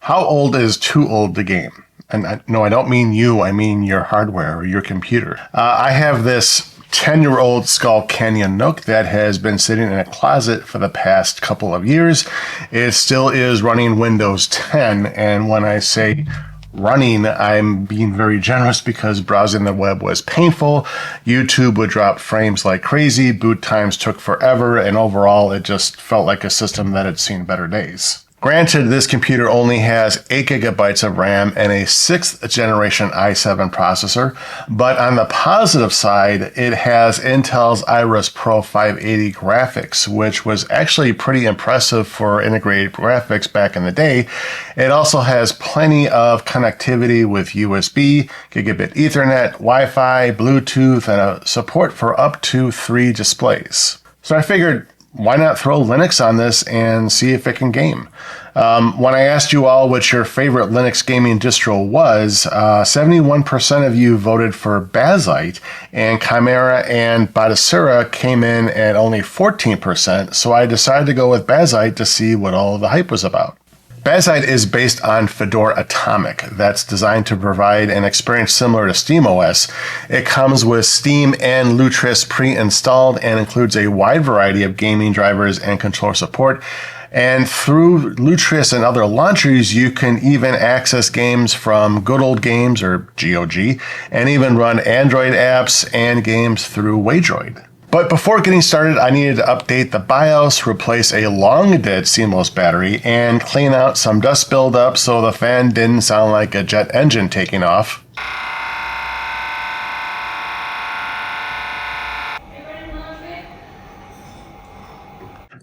How old is too old to game? And no, I don't mean you, I mean your hardware or your computer. I have this 10-year-old Skull Canyon NUC that has been sitting in a closet for the past couple of years. It still is running Windows 10, and when I say running, I'm being very generous because browsing the web was painful. YouTube would drop frames like crazy, boot times took forever, and overall it just felt like a system that had seen better days. Granted, this computer only has 8 gigabytes of RAM and a 6th generation i7 processor, but on the positive side, it has Intel's Iris Pro 580 graphics, which was actually pretty impressive for integrated graphics back in the day. It also has plenty of connectivity with USB, gigabit Ethernet, Wi-Fi, Bluetooth, and a support for up to 3 displays. So I figured, why not throw Linux on this and see if it can game? When I asked you all what your favorite Linux gaming distro was, 71% of you voted for Bazzite, and Chimera and Batacera came in at only 14%, so I decided to go with Bazzite to see what all the hype was about. Bazzite is based on Fedora Atomic that's designed to provide an experience similar to SteamOS. It comes with Steam and Lutris pre-installed and includes a wide variety of gaming drivers and controller support. And through Lutris and other launchers, you can even access games from Good Old Games, or GOG, and even run Android apps and games through Waydroid. But before getting started, I needed to update the BIOS, replace a long-dead seamless battery, and clean out some dust buildup so the fan didn't sound like a jet engine taking off.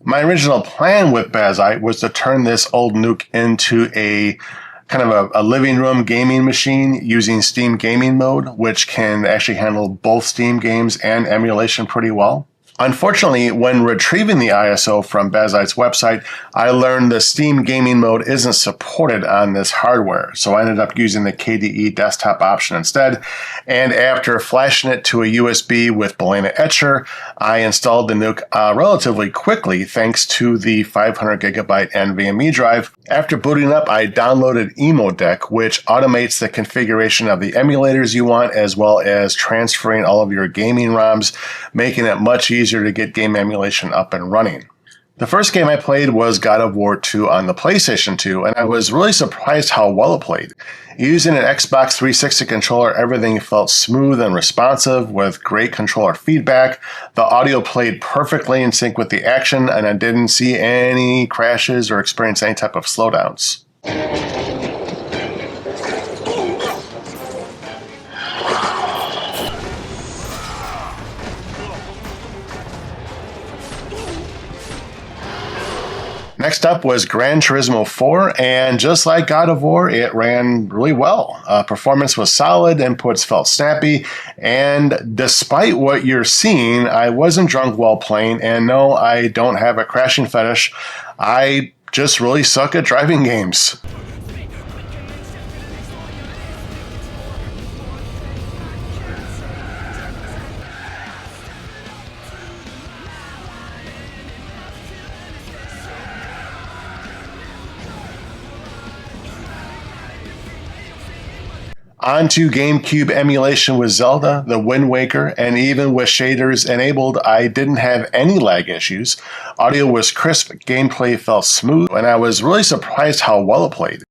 My original plan with Bazzite was to turn this old NUC into a kind of a living room gaming machine using Steam Gaming Mode, which can actually handle both Steam games and emulation pretty well. Unfortunately, when retrieving the ISO from Bazzite's website, I learned the Steam Gaming Mode isn't supported on this hardware, so I ended up using the KDE desktop option instead, and after flashing it to a USB with Balena Etcher, I installed the NUC relatively quickly thanks to the 500 gigabyte NVMe drive. After booting up, I downloaded EmoDeck, which automates the configuration of the emulators you want, as well as transferring all of your gaming ROMs, making it much easier to get game emulation up and running. The first game I played was God of War 2 on the PlayStation 2, and I was really surprised how well it played. Using an Xbox 360 controller, everything felt smooth and responsive with great controller feedback. The audio played perfectly in sync with the action, and I didn't see any crashes or experience any type of slowdowns. Next up was Gran Turismo 4, and just like God of War, it ran really well. Performance was solid, inputs felt snappy, and despite what you're seeing, I wasn't drunk while playing, and no, I don't have a crashing fetish. I just really suck at driving games. Onto GameCube emulation with Zelda, the Windwaker, and even with shaders enabled, I didn't have any lag issues. Audio was crisp, gameplay felt smooth, and I was really surprised how well it played.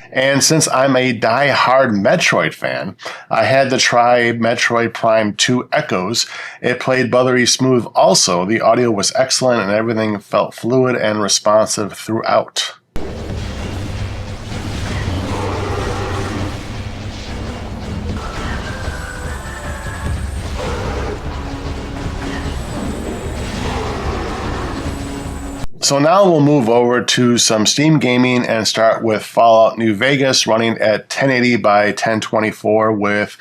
And since I'm a die-hard Metroid fan, I had to try Metroid Prime 2 Echoes. It played buttery smooth also. The audio was excellent and everything felt fluid and responsive throughout. So now we'll move over to some Steam gaming and start with Fallout New Vegas running at 1080 by 1024 with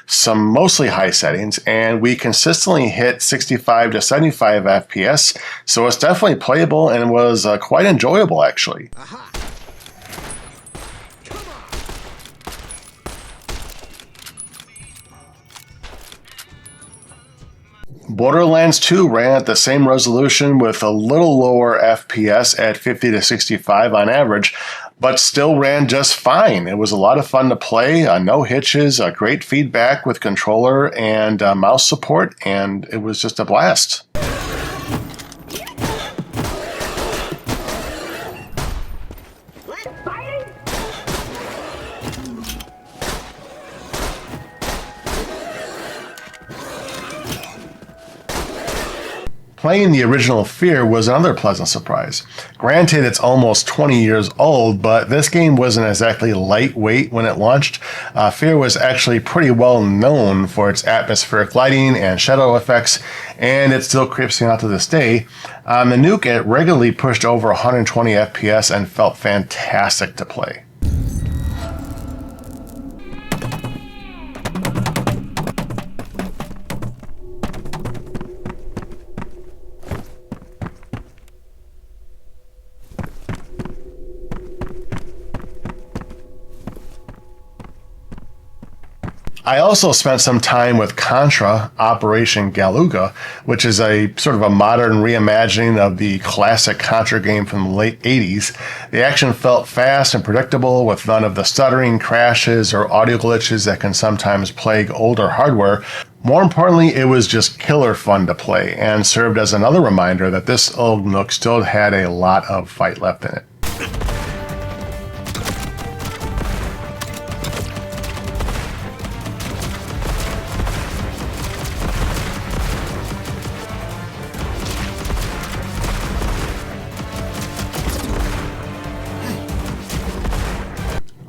some mostly high settings, and we consistently hit 65 to 75 FPS, so it's definitely playable and was quite enjoyable actually. Aha. Come on. Borderlands 2 ran at the same resolution with a little lower FPS at 50 to 65 on average, but still ran just fine. It was a lot of fun to play, no hitches, great feedback with controller and mouse support, and it was just a blast. Playing the original Fear was another pleasant surprise. Granted, it's almost 20 years old, but this game wasn't exactly lightweight when it launched. Fear was actually pretty well known for its atmospheric lighting and shadow effects, and it still creeps me out to this day. On the NUC, it regularly pushed over 120 FPS and felt fantastic to play. I also spent some time with Contra, Operation Galuga, which is a sort of a modern reimagining of the classic Contra game from the late 80s. The action felt fast and predictable with none of the stuttering, crashes, or audio glitches that can sometimes plague older hardware. More importantly, it was just killer fun to play and served as another reminder that this old NUC still had a lot of fight left in it.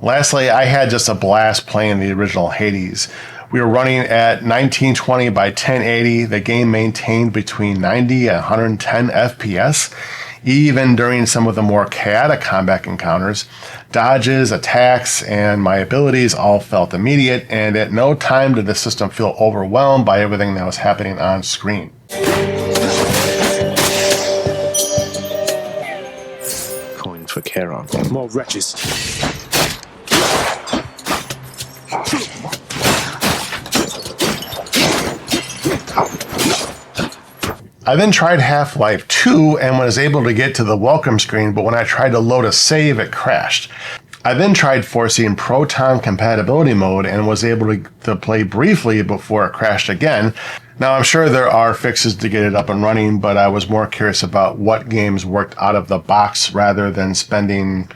Lastly, I had just a blast playing the original Hades. We were running at 1920 by 1080. The game maintained between 90 and 110 FPS, even during some of the more chaotic combat encounters. Dodges, attacks, and my abilities all felt immediate, and at no time did the system feel overwhelmed by everything that was happening on screen. Coin for Charon. More wretches. I then tried Half-Life 2 and was able to get to the welcome screen, but when I tried to load a save, it crashed. I then tried forcing Proton compatibility mode and was able to play briefly before it crashed again. Now, I'm sure there are fixes to get it up and running, but I was more curious about what games worked out of the box rather than spending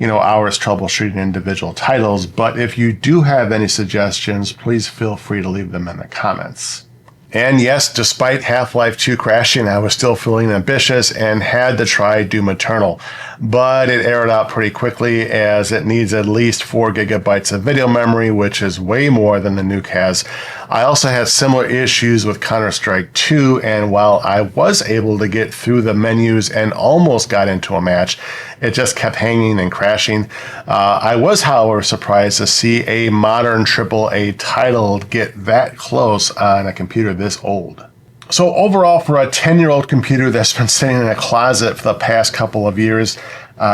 hours troubleshooting individual titles. But if you do have any suggestions, please feel free to leave them in the comments. And yes, despite Half-Life 2 crashing, I was still feeling ambitious and had to try Doom Eternal. But it aired out pretty quickly as it needs at least 4 gigabytes of video memory, which is way more than the NUC has. I also had similar issues with Counter-Strike 2, and while I was able to get through the menus and almost got into a match, it just kept hanging and crashing. I was, however, surprised to see a modern AAA title get that close on a computer this old. So overall, for a 10-year-old computer that's been sitting in a closet for the past couple of years,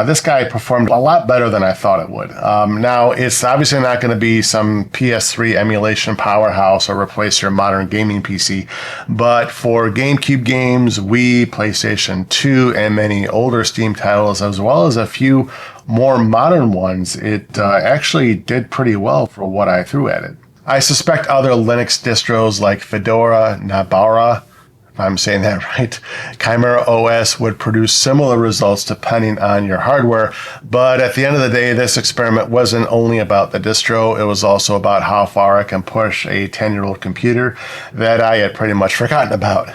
this guy performed a lot better than I thought it would. Now, it's obviously not going to be some PS3 emulation powerhouse or replace your modern gaming PC, but for GameCube games, Wii, PlayStation 2, and many older Steam titles, as well as a few more modern ones, it actually did pretty well for what I threw at it. I suspect other Linux distros like Fedora, Nabara, if I'm saying that right, Chimera OS would produce similar results depending on your hardware. But at the end of the day, this experiment wasn't only about the distro, it was also about how far I can push a 10-year-old computer that I had pretty much forgotten about.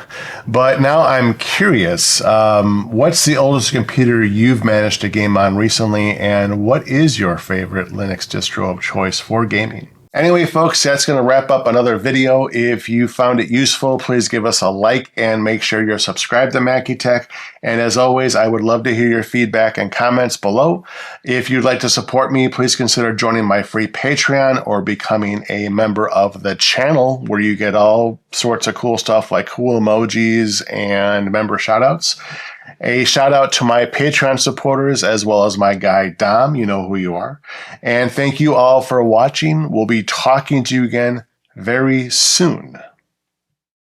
But now I'm curious, what's the oldest computer you've managed to game on recently, and what is your favorite Linux distro of choice for gaming? Anyway, folks, that's going to wrap up another video. If you found it useful, please give us a like and make sure you're subscribed to Mackey Tech. And as always, I would love to hear your feedback and comments below. If you'd like to support me, please consider joining my free Patreon or becoming a member of the channel, where you get all sorts of cool stuff like cool emojis and member shoutouts. A shout out to my Patreon supporters as well as my guy Dom, you know who you are. And thank you all for watching. We'll be talking to you again very soon.